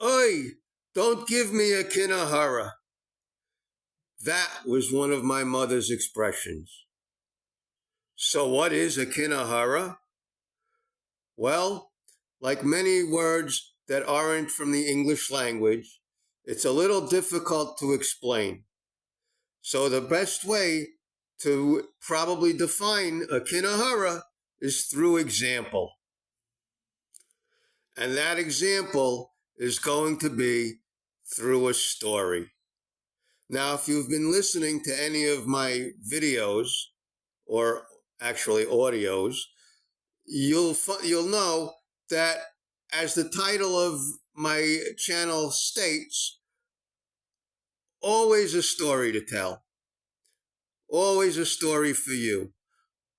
Oi, don't give me a kinehora. That was one of my mother's expressions. So what is a kinehora? Well, like many words that aren't from the English language, it's a little difficult to explain. So the best way to probably define a kinehora is through example. And that example is going to be through a story. Now, if you've been listening to any of my videos, or actually audios, you'll know that, as the title of my channel states, always a story to tell. Always a story for you.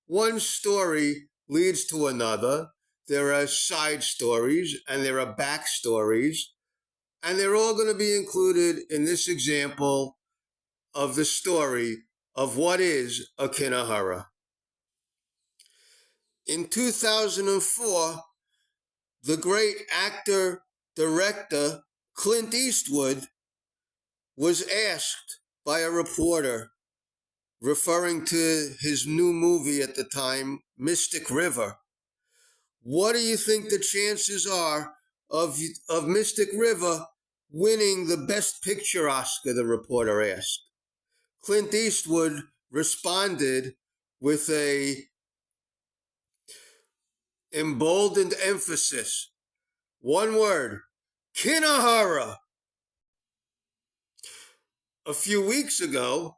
One story leads to another. There are side stories and there are back stories, and they're all going to be included in this example of the story of what is a kinehora. In 2004, the great actor, director Clint Eastwood was asked by a reporter, referring to his new movie at the time, Mystic River, what do you think the chances are of Mystic River winning the Best Picture Oscar, the reporter asked. Clint Eastwood responded with a emboldened emphasis. One word, kinehora. A few weeks ago,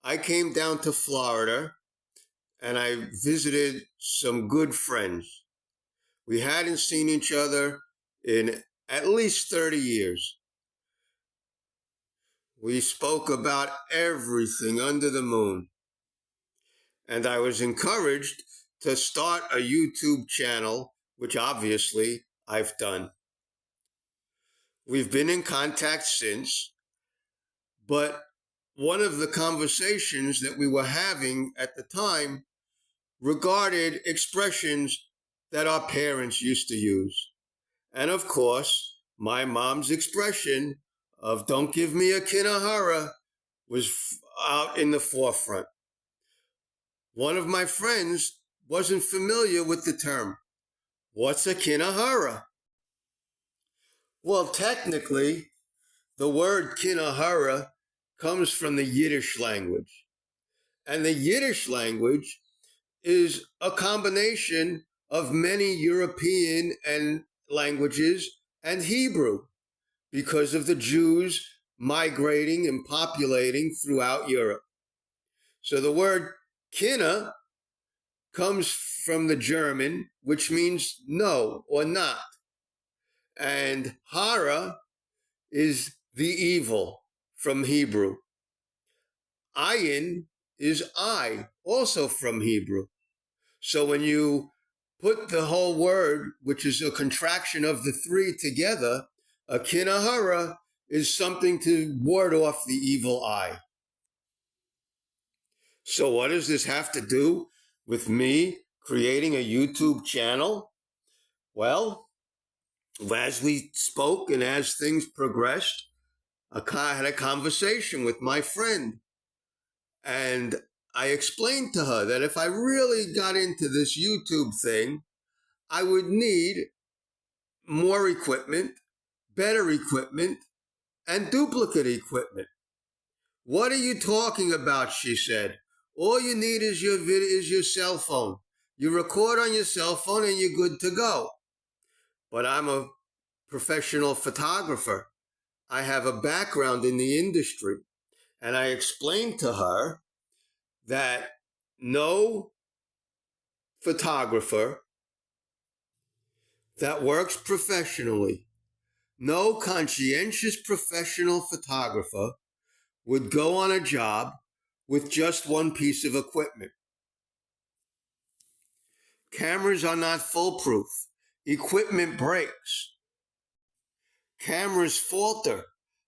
I came down to Florida and I visited some good friends. We hadn't seen each other in at least 30 years. We spoke about everything under the moon. And I was encouraged to start a YouTube channel, which obviously I've done. We've been in contact since, but one of the conversations that we were having at the time regarded expressions that our parents used to use. And of course, my mom's expression of "don't give me a kinehora" was out in the forefront. One of my friends wasn't familiar with the term. What's a kinehora? Well, technically, the word kinehora comes from the Yiddish language. And the Yiddish language is a combination of many European languages and Hebrew, because of the Jews migrating and populating throughout Europe. So the word kina comes from the German, which means no or not. And hara is the evil from Hebrew. Ayin is I, also from Hebrew. So when you put the whole word, which is a contraction of the three, together, a kinehora is something to ward off the evil eye. So what does this have to do with me creating a YouTube channel? Well, as we spoke and as things progressed, I had a conversation with my friend. And I explained to her that if I really got into this YouTube thing, I would need more equipment, better equipment, and duplicate equipment. What are you talking about? She said. All you need is your cell phone. You record on your cell phone and you're good to go. But I'm a professional photographer. I have a background in the industry. And I explained to her that no photographer that works professionally, no conscientious professional photographer would go on a job with just one piece of equipment. Cameras are not foolproof. Equipment breaks. Cameras falter.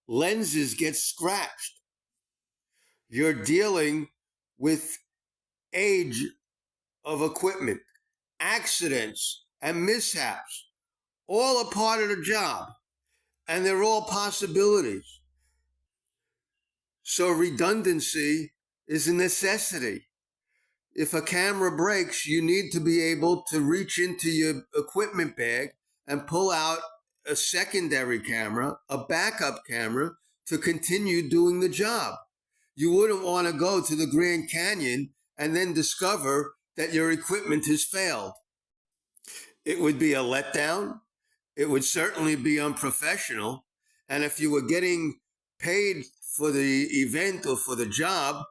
Lenses get scratched. You're dealing with age of equipment, accidents and mishaps, all a part of the job. And they're all possibilities. So redundancy is a necessity. If a camera breaks, you need to be able to reach into your equipment bag and pull out a secondary camera, a backup camera, to continue doing the job. You wouldn't want to go to the Grand Canyon and then discover that your equipment has failed. It would be a letdown. It would certainly be unprofessional. And if you were getting paid for the event or for the job,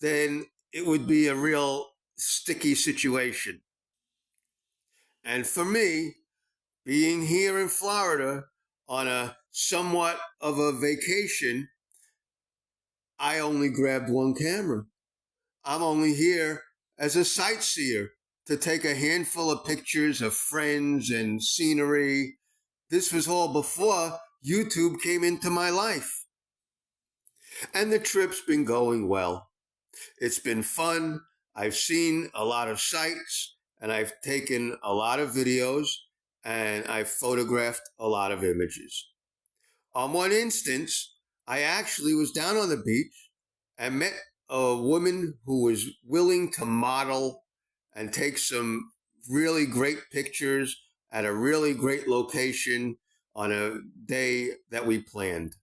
then it would be a real sticky situation. And for me, being here in Florida on a somewhat of a vacation, I only grabbed one camera. I'm only here as a sightseer to take a handful of pictures of friends and scenery. This was all before YouTube came into my life. And the trip's been going well. It's been fun. I've seen a lot of sights, and I've taken a lot of videos, and I've photographed a lot of images. On one instance, I actually was down on the beach and met a woman who was willing to model and take some really great pictures at a really great location on a day that we planned.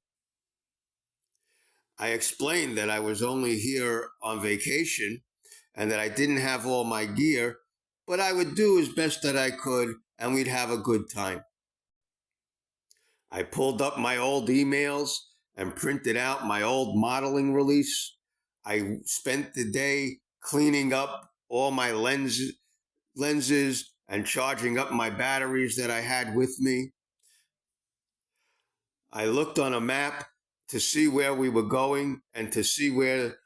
I explained that I was only here on vacation and that I didn't have all my gear, but I would do as best that I could and we'd have a good time. I pulled up my old emails and printed out my old modeling release. I spent the day cleaning up all my lenses and charging up my batteries that I had with me. I looked on a map to see where we were going and to see where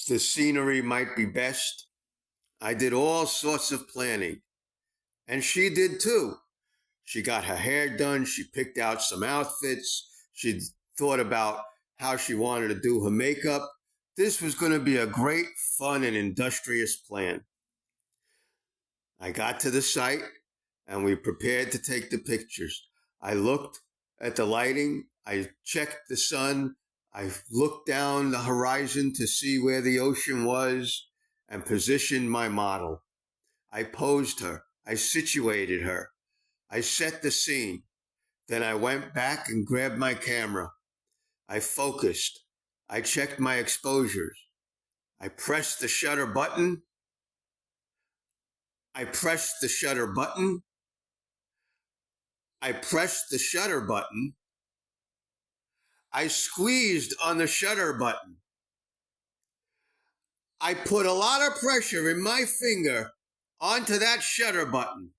the scenery might be best. I did all sorts of planning, and she did too. She got her hair done. She picked out some outfits. She thought about how she wanted to do her makeup. This was going to be a great, fun, and industrious plan. I got to the site, and we prepared to take the pictures. I looked at the lighting. I checked the sun. I looked down the horizon to see where the ocean was and positioned my model. I posed her. I situated her. I set the scene. Then I went back and grabbed my camera. I focused. I checked my exposures. I pressed the shutter button. I pressed the shutter button. I pressed the shutter button. I squeezed on the shutter button. I put a lot of pressure in my finger onto that shutter button.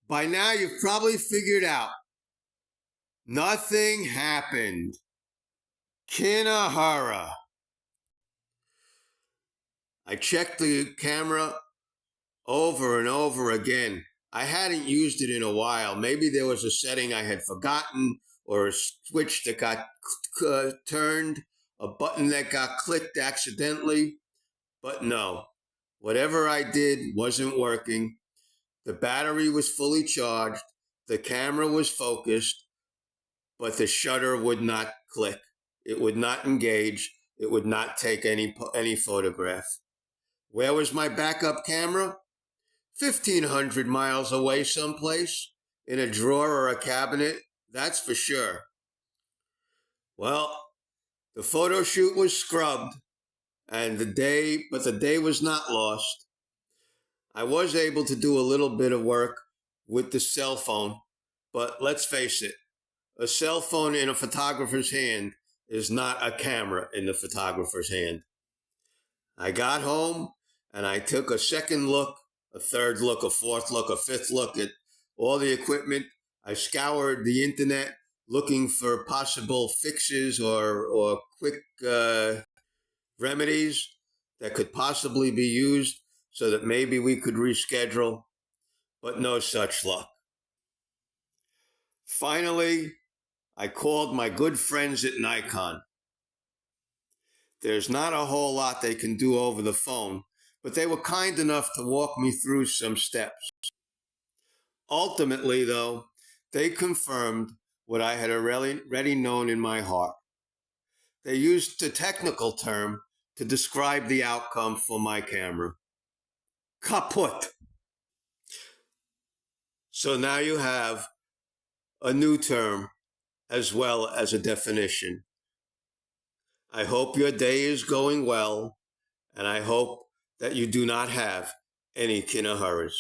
By now, you've probably figured out nothing happened. Kinehora. I checked the camera over and over again. I hadn't used it in a while. Maybe there was a setting I had forgotten, or a switch that got turned, a button that got clicked accidentally. But no, whatever I did wasn't working. The battery was fully charged. The camera was focused, but the shutter would not click. It would not engage. It would not take any photograph. Where was my backup camera? 1,500 miles away someplace, in a drawer or a cabinet, that's for sure. Well, the photo shoot was scrubbed, but the day was not lost. I was able to do a little bit of work with the cell phone, but let's face it, a cell phone in a photographer's hand is not a camera in the photographer's hand. I got home and I took a second look, a third look, a fourth look, a fifth look at all the equipment. I scoured the internet looking for possible fixes or quick remedies that could possibly be used so that maybe we could reschedule, but no such luck. Finally, I called my good friends at Nikon. There's not a whole lot they can do over the phone, but they were kind enough to walk me through some steps. Ultimately, though, they confirmed what I had already known in my heart. They used the technical term to describe the outcome for my camera. Kaput. So now you have a new term as well as a definition. I hope your day is going well, and I hope that you do not have any kinaharas.